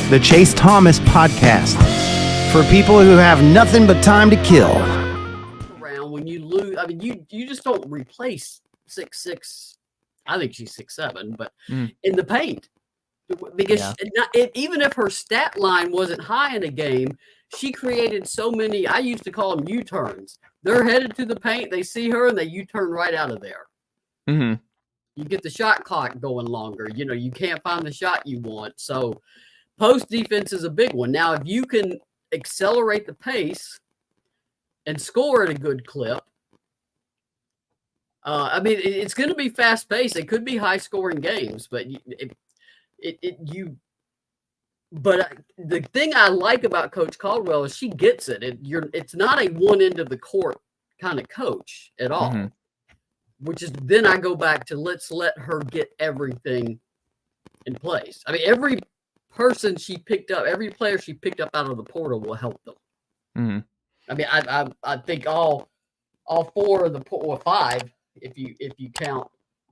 the Chase Thomas Podcast, for people who have nothing but time to kill. Around when you lose, I mean, you just don't replace 6'6". I think she's 6'7", but in the paint, because even if her stat line wasn't high in a game, she created so many. I used to call them U-turns. They're headed to the paint, they see her, and they U-turn right out of there. Mm-hmm. You get the shot clock going longer. You know, you can't find the shot you want. So post defense is a big one. Now, if you can accelerate the pace and score at a good clip, I mean, it's going to be fast paced. It could be high scoring games, but But the thing I like about Coach Caldwell is she gets it. It's not a one end of the court kind of coach at all. Mm-hmm. Which is then I go back to let's let her get everything in place. I mean, every person she picked up, every player she picked up out of the portal will help them. Mm-hmm. I mean, I think all four of the or five, if you count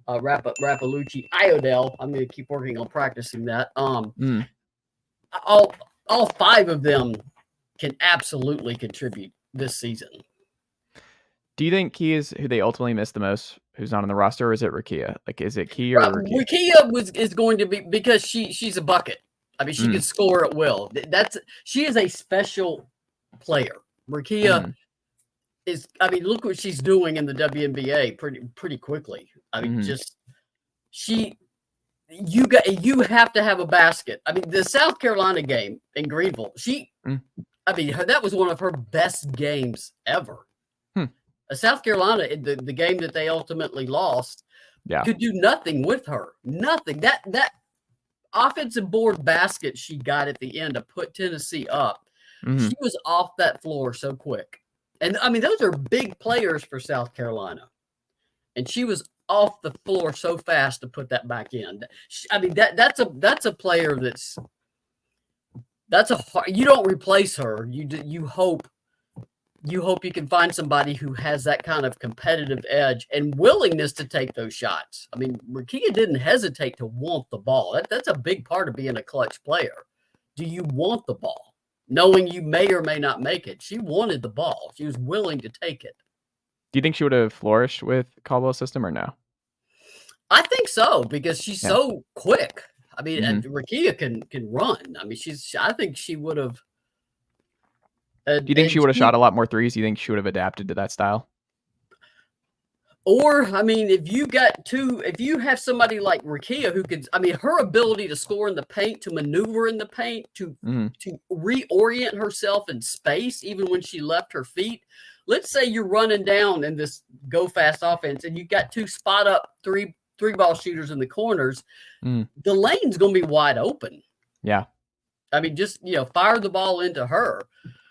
Rappalucci, Iodell. I'm going to keep working on practicing that. All five of them can absolutely contribute this season. Do you think Key is who they ultimately miss the most, who's not on the roster, or is it Rikea? Like, is it Key or Rikea is going to be, because she's a bucket. I mean, she can score at will. She is a special player. Rikea is. I mean, look what she's doing in the WNBA pretty quickly. I mean, you have to have a basket. I mean, the South Carolina game in Greenville. I mean, that was one of her best games ever. South Carolina, the game that they ultimately lost, could do nothing with her. Nothing. That offensive board basket she got at the end to put Tennessee up, she was off that floor so quick. And, I mean, those are big players for South Carolina. And she was off the floor so fast to put that back in. I mean, that's a player you don't replace her. You hope you can find somebody who has that kind of competitive edge and willingness to take those shots. I mean, Rikea didn't hesitate to want the ball. That's a big part of being a clutch player. Do you want the ball? Knowing you may or may not make it. She wanted the ball. She was willing to take it. Do you think she would have flourished with Caldwell's system or no? I think so, because she's so quick. I mean, and Rikea can run. I mean, I think she would have. Do you think she would have shot a lot more threes? Do you think she would have adapted to that style? Or, I mean, if you have somebody like Rikea who could, I mean, her ability to score in the paint, to maneuver in the paint, to reorient herself in space, even when she left her feet. Let's say you're running down in this go fast offense and you've got two spot up three ball shooters in the corners. The lane's going to be wide open. Yeah. I mean, just, fire the ball into her.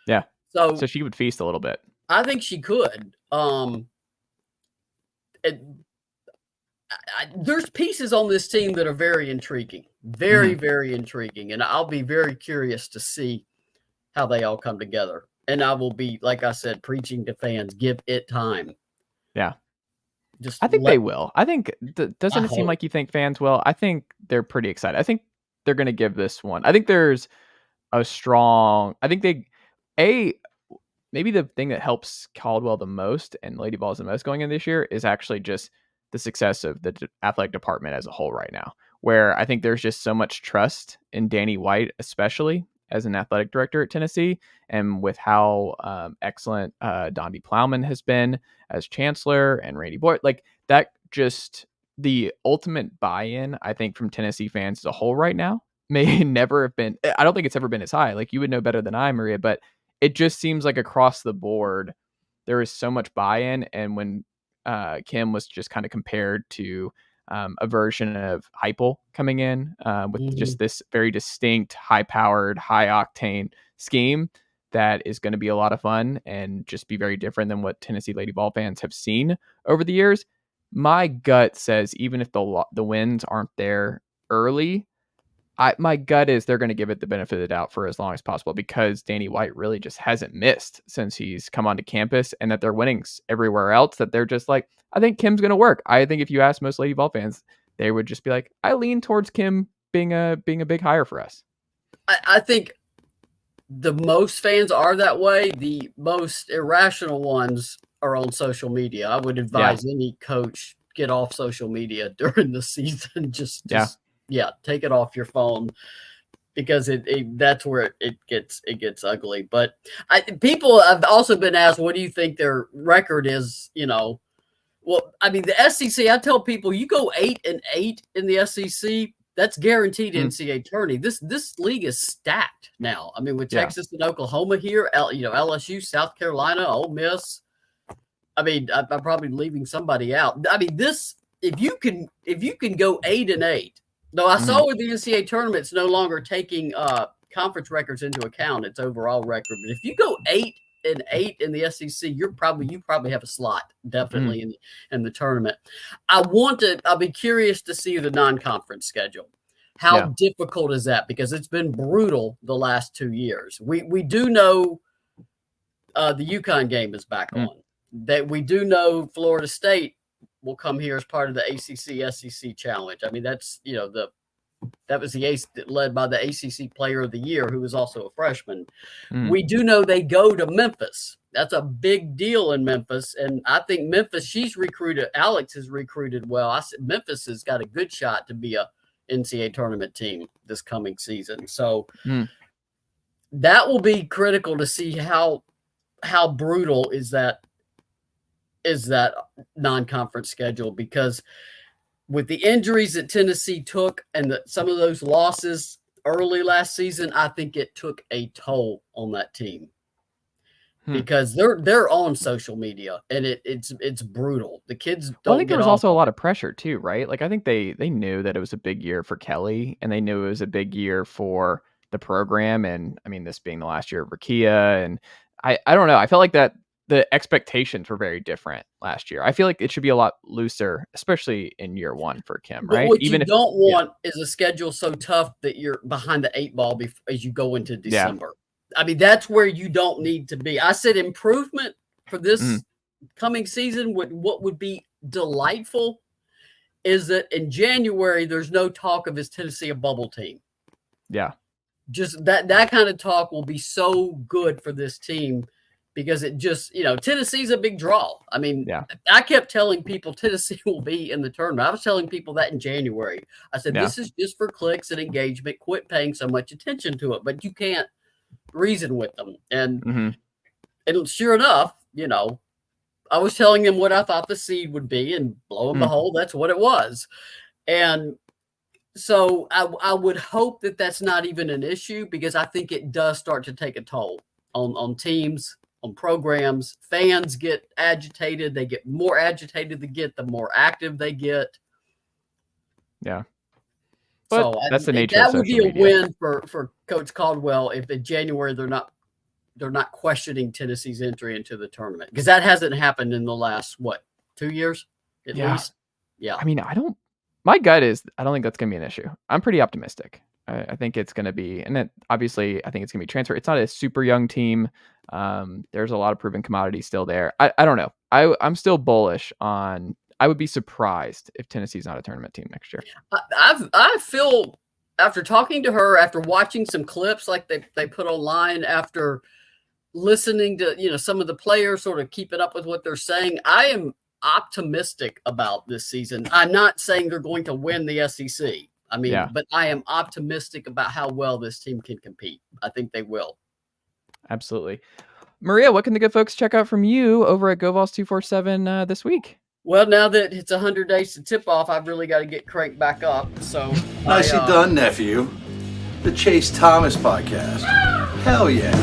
Yeah. So she would feast a little bit. I think she could. There's pieces on this team that are very intriguing, very, very intriguing. And I'll be very curious to see how they all come together. And I will be, like I said, preaching to fans, give it time. Yeah. I think they will. I think, doesn't it seem like you think fans will? I think they're pretty excited. I think they're going to give this one. I think there's a strong, I think maybe the thing that helps Caldwell the most and Lady Vols the most going in this year is actually just the success of the athletic department as a whole right now, where I think there's just so much trust in Danny White, especially as an athletic director at Tennessee, and with how excellent Dondi Plowman has been as chancellor and Randy Boyd, like that, just the ultimate buy-in, I think, from Tennessee fans as a whole right now may never have been, I don't think it's ever been as high. Like, you would know better than I, Maria, but it just seems like across the board, there is so much buy-in. And when Kim was just kind of compared to a version of Heupel coming in with just this very distinct, high-powered, high-octane scheme that is going to be a lot of fun and just be very different than what Tennessee Lady Vol fans have seen over the years. My gut says even if the wins aren't there early, my gut is they're going to give it the benefit of the doubt for as long as possible, because Danny White really just hasn't missed since he's come onto campus, and that they're winning everywhere else, that they're just like, I think Kim's going to work. I think if you ask most Lady Vol fans, they would just be like, I lean towards Kim being a big hire for us. I think the most fans are that way. The most irrational ones are on social media. I would advise any coach get off social media during the season. Just take it off your phone, because that's where it gets ugly. But people have also been asked, what do you think their record is? Well, I mean, the SEC, I tell people, you go 8-8 in the SEC, that's guaranteed NCAA tourney. This league is stacked now. I mean, with Texas and Oklahoma here, LSU, South Carolina, Ole Miss. I mean, I'm probably leaving somebody out. I mean, if you can go 8-8. Though I saw with the NCAA tournament, it's no longer taking conference records into account, its overall record. But if you go 8-8 in the SEC, you probably have a slot definitely in the tournament. I'll be curious to see the non-conference schedule. How difficult is that? Because it's been brutal the last 2 years. We do know the UConn game is back on. That we do know Florida State will come here as part of the ACC SEC challenge. I mean, that's that was the ace led by the ACC Player of the Year, who was also a freshman. We do know they go to Memphis. That's a big deal in Memphis, and I think Memphis. Alex has recruited well. I said Memphis has got a good shot to be a NCAA tournament team this coming season. So that will be critical to see how brutal is that non-conference schedule, because with the injuries that Tennessee took and some of those losses early last season, I think it took a toll on that team because they're on social media and it's brutal. The kids don't. I think there was also a lot of pressure too, right? Like I think they knew that it was a big year for Kelly, and they knew it was a big year for the program. And I mean, this being the last year of Rikea, and I don't know. I felt like that the expectations were very different last year. I feel like it should be a lot looser, especially in year one for Kim, right? What you don't want is a schedule so tough that you're behind the 8 ball as you go into December. I mean, that's where you don't need to be. I said improvement for this coming season. What would be delightful is that in January, there's no talk of, is Tennessee a bubble team? Yeah. Just that kind of talk will be so good for this team. Because it just, Tennessee's a big draw. I mean, I kept telling people Tennessee will be in the tournament. I was telling people that in January. I said, this is just for clicks and engagement. Quit paying so much attention to it. But you can't reason with them. And sure enough, I was telling them what I thought the seed would be. And lo and behold, that's what it was. And so I would hope that that's not even an issue, because I think it does start to take a toll on teams, on programs. Fans get agitated. They get more agitated the more active they get. Yeah. But so that's the nature of social media. That would be a win for Coach Caldwell if in January they're not questioning Tennessee's entry into the tournament, because that hasn't happened in the last 2 years at least. Yeah. I mean, my gut is I don't think that's going to be an issue. I'm pretty optimistic. I think it's going to be, and then obviously I think it's going to be transfer. It's not a super young team. There's a lot of proven commodities still there. I don't know. I'm still bullish on. I would be surprised if Tennessee's not a tournament team next year. I feel, after talking to her, after watching some clips like they put online, after listening to some of the players sort of keeping up with what they're saying, I am optimistic about this season. I'm not saying they're going to win the SEC. I mean, but I am optimistic about how well this team can compete. I think they will. Absolutely. Maria, what can the good folks check out from you over at Go Vols 247 this week? Well, now that it's 100 days to tip off, I've really got to get cranked back up. So nicely done, nephew. The Chase Thomas podcast. Hell yeah.